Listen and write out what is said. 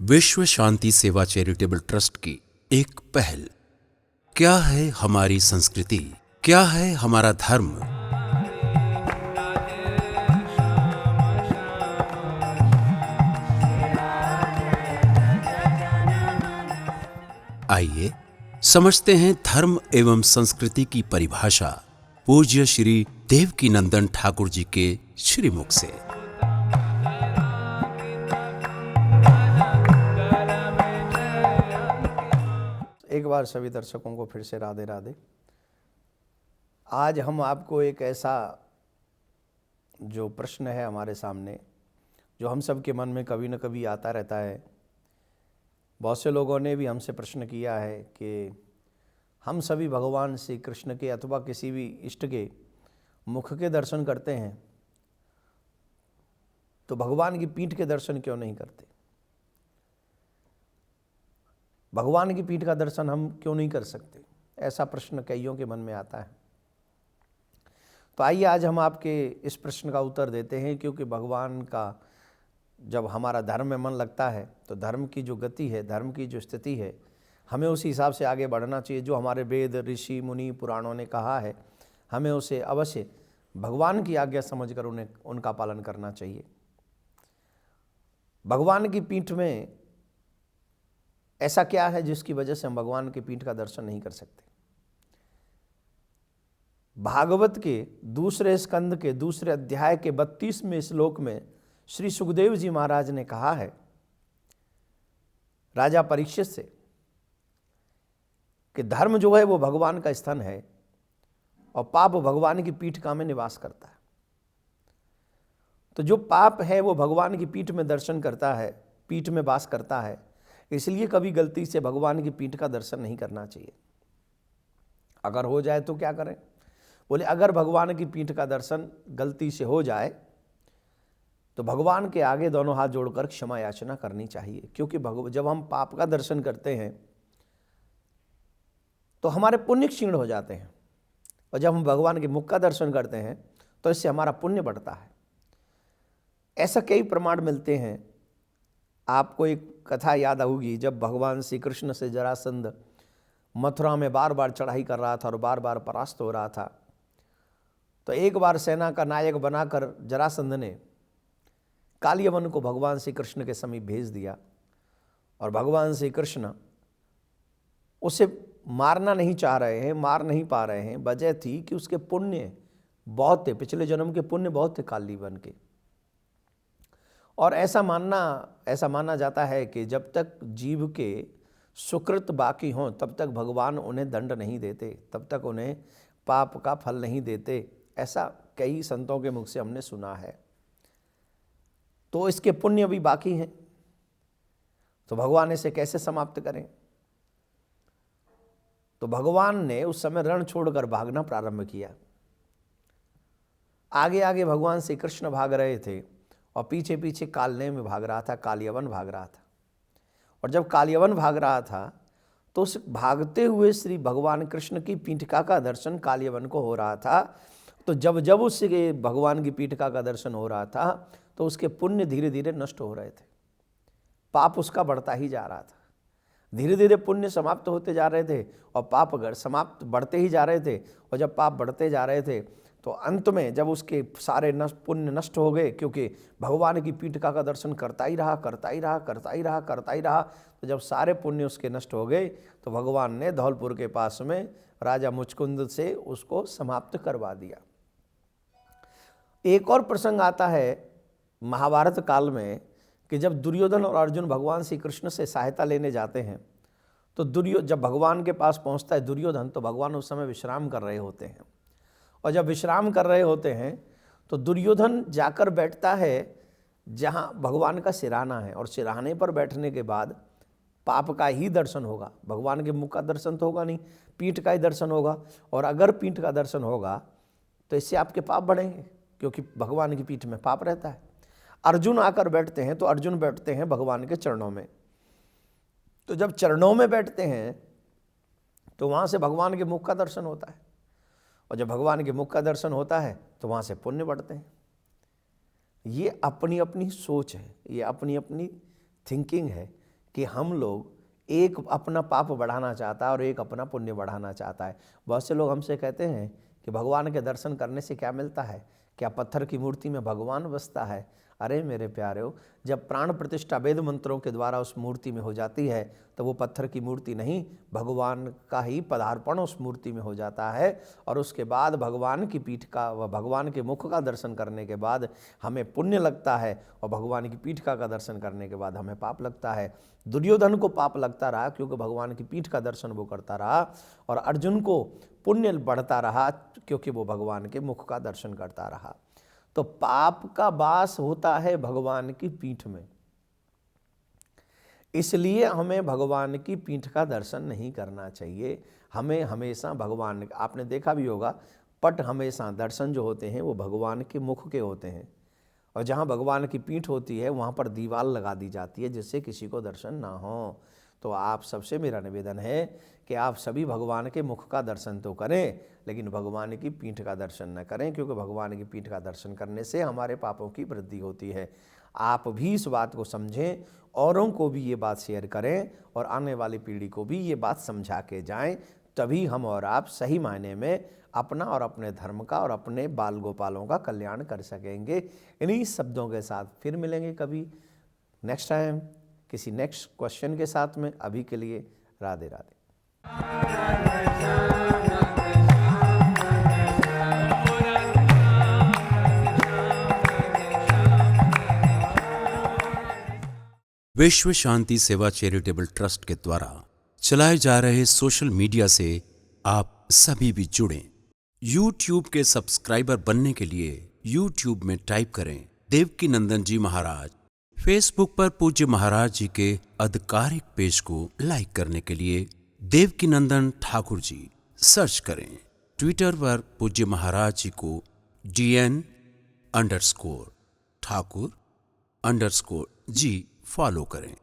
विश्व शांति सेवा charitable trust की एक पहल। क्या है हमारी संस्कृति, क्या है हमारा धर्म? आइए समझते हैं धर्म एवं संस्कृति की परिभाषा पूज्य श्री देवकीनंदन ठाकुर जी के श्रीमुख से। एक बार सभी दर्शकों को फिर से राधे राधे। आज हम आपको एक ऐसा जो प्रश्न है हमारे सामने, जो हम सब के मन में कभी न कभी आता रहता है। बहुत से लोगों ने भी हमसे प्रश्न किया है कि हम सभी भगवान श्री कृष्ण के अथवा किसी भी इष्ट के मुख के दर्शन करते हैं, तो भगवान की पीठ के दर्शन क्यों नहीं करते? भगवान की पीठ का दर्शन हम क्यों नहीं कर सकते? ऐसा प्रश्न कईयों के मन में आता है। तो आइए आज हम आपके इस प्रश्न का उत्तर देते हैं, क्योंकि भगवान का जब हमारा धर्म में मन लगता है तो धर्म की जो गति है, धर्म की जो स्थिति है, हमें उसी हिसाब से आगे बढ़ना चाहिए। जो हमारे वेद ऋषि मुनि पुराणों ने कहा है, हमें उसे अवश्य भगवान की आज्ञा समझकर उन्हें उनका पालन करना चाहिए। भगवान की पीठ में ऐसा क्या है जिसकी वजह से हम भगवान की पीठ का दर्शन नहीं कर सकते? भागवत के दूसरे स्कंद के दूसरे अध्याय के 32वें श्लोक में श्री सुखदेव जी महाराज ने कहा है राजा परीक्षित से कि धर्म जो है वो भगवान का स्तन है और पाप भगवान की पीठ का में निवास करता है। तो जो पाप है वो भगवान की पीठ में दर्शन करता है, पीठ में वास करता है, इसलिए कभी गलती से भगवान की पीठ का दर्शन नहीं करना चाहिए। अगर हो जाए तो क्या करें? बोले अगर भगवान की पीठ का दर्शन गलती से हो जाए तो भगवान के आगे दोनों हाथ जोड़कर क्षमा याचना करनी चाहिए, क्योंकि जब हम पाप का दर्शन करते हैं तो हमारे पुण्य क्षीण हो जाते हैं, और जब हम भगवान के मुख का दर्शन करते हैं तो इससे हमारा पुण्य बढ़ता है। ऐसा कई प्रमाण मिलते हैं। आपको एक कथा याद होगी, जब भगवान श्री कृष्ण से जरासंध मथुरा में बार बार चढ़ाई कर रहा था और बार बार परास्त हो रहा था, तो एक बार सेना का नायक बनाकर जरासंध ने कालियवन को भगवान श्री कृष्ण के समीप भेज दिया, और भगवान श्री कृष्ण उसे मारना नहीं चाह रहे हैं, मार नहीं पा रहे हैं। वजह थी कि उसके पुण्य बहुत थे, पिछले जन्म के पुण्य बहुत थे कालियवन के। और ऐसा माना जाता है कि जब तक जीव के सुकृत बाकी हों तब तक भगवान उन्हें दंड नहीं देते, तब तक उन्हें पाप का फल नहीं देते। ऐसा कई संतों के मुख से हमने सुना है। तो इसके पुण्य भी बाकी हैं, तो भगवान इसे कैसे समाप्त करें? तो भगवान ने उस समय रण छोड़कर भागना प्रारंभ किया। आगे आगे भगवान श्री कृष्ण भाग रहे थे और पीछे पीछे कालने में भाग रहा था, कालियवन भाग रहा था। और जब कालियवन भाग रहा था तो उस भागते हुए श्री भगवान कृष्ण की पीठिका का दर्शन कालियवन को हो रहा था। तो जब जब उसके भगवान की पीठिका का दर्शन हो रहा था तो उसके पुण्य धीरे धीरे नष्ट हो रहे थे, पाप उसका बढ़ता ही जा रहा था। धीरे धीरे पुण्य समाप्त होते जा रहे थे और पाप समाप्त बढ़ते ही जा रहे थे। और जब पाप बढ़ते जा रहे थे तो अंत में जब उसके सारे पुण्य नष्ट हो गए, क्योंकि भगवान की पीठिका का दर्शन करता ही रहा, तो जब सारे पुण्य उसके नष्ट हो गए तो भगवान ने धौलपुर के पास में राजा मुचकुंद से उसको समाप्त करवा दिया। एक और प्रसंग आता है महाभारत काल में कि जब दुर्योधन और अर्जुन भगवान श्री कृष्ण से सहायता लेने जाते हैं, तो जब भगवान के पास पहुंचता है दुर्योधन, तो भगवान उस समय विश्राम कर रहे होते हैं। और जब विश्राम कर रहे होते हैं तो दुर्योधन जाकर बैठता है जहां भगवान का सिरहाना है, और सिरहाने पर बैठने के बाद पाप का ही दर्शन होगा, भगवान के मुख का दर्शन तो होगा नहीं, पीठ का ही दर्शन होगा। और अगर पीठ का दर्शन होगा तो इससे आपके पाप बढ़ेंगे, क्योंकि भगवान की पीठ में पाप रहता है। अर्जुन आकर बैठते हैं तो अर्जुन बैठते हैं भगवान के चरणों में। तो जब चरणों में बैठते हैं तो वहां से भगवान के मुख का दर्शन होता है, और जब भगवान के मुख का दर्शन होता है तो वहाँ से पुण्य बढ़ते हैं। ये अपनी अपनी सोच है, ये अपनी अपनी थिंकिंग है कि हम लोग एक अपना पाप बढ़ाना चाहता है और एक अपना पुण्य बढ़ाना चाहता है। बहुत से लोग हमसे कहते हैं कि भगवान के दर्शन करने से क्या मिलता है, क्या पत्थर की मूर्ति में भगवान बसता है? अरे मेरे प्यारे, जब प्राण प्रतिष्ठा वेद मंत्रों के द्वारा उस मूर्ति में हो जाती है तो वो पत्थर की मूर्ति नहीं, भगवान का ही पदार्पण उस मूर्ति में हो जाता है। और उसके बाद भगवान की पीठ का व भगवान के मुख का दर्शन करने के बाद हमें पुण्य लगता है और भगवान की पीठ का दर्शन करने के बाद हमें पाप लगता है। दुर्योधन को पाप लगता रहा क्योंकि भगवान की पीठ का दर्शन वो करता रहा, और अर्जुन को पुण्य बढ़ता रहा क्योंकि वो भगवान के मुख का दर्शन करता रहा। तो पाप का वास होता है भगवान की पीठ में, इसलिए हमें भगवान की पीठ का दर्शन नहीं करना चाहिए। हमें हमेशा भगवान, आपने देखा भी होगा, पट हमेशा दर्शन जो होते हैं वो भगवान के मुख के होते हैं, और जहाँ भगवान की पीठ होती है वहाँ पर दीवार लगा दी जाती है जिससे किसी को दर्शन ना हो। तो आप सबसे मेरा निवेदन है कि आप सभी भगवान के मुख का दर्शन तो करें, लेकिन भगवान की पीठ का दर्शन न करें, क्योंकि भगवान की पीठ का दर्शन करने से हमारे पापों की वृद्धि होती है। आप भी इस बात को समझें, औरों को भी ये बात शेयर करें और आने वाली पीढ़ी को भी ये बात समझा के जाएं, तभी हम और आप सही मायने में अपना और अपने धर्म का और अपने बाल गोपालों का कल्याण कर सकेंगे। इन्हीं शब्दों के साथ फिर मिलेंगे कभी नेक्स्ट टाइम किसी नेक्स्ट क्वेश्चन के साथ में। अभी के लिए राधे राधे। विश्व शांति सेवा चैरिटेबल ट्रस्ट के द्वारा चलाए जा रहे सोशल मीडिया से आप सभी भी जुड़ें। YouTube के सब्सक्राइबर बनने के लिए YouTube में टाइप करें देवकीनंदन जी महाराज। फेसबुक पर पूज्य महाराज जी के आधिकारिक पेज को लाइक करने के लिए देवकीनंदन ठाकुर जी सर्च करें। ट्विटर पर पूज्य महाराज जी को DN_ठाकुर_जी फॉलो करें।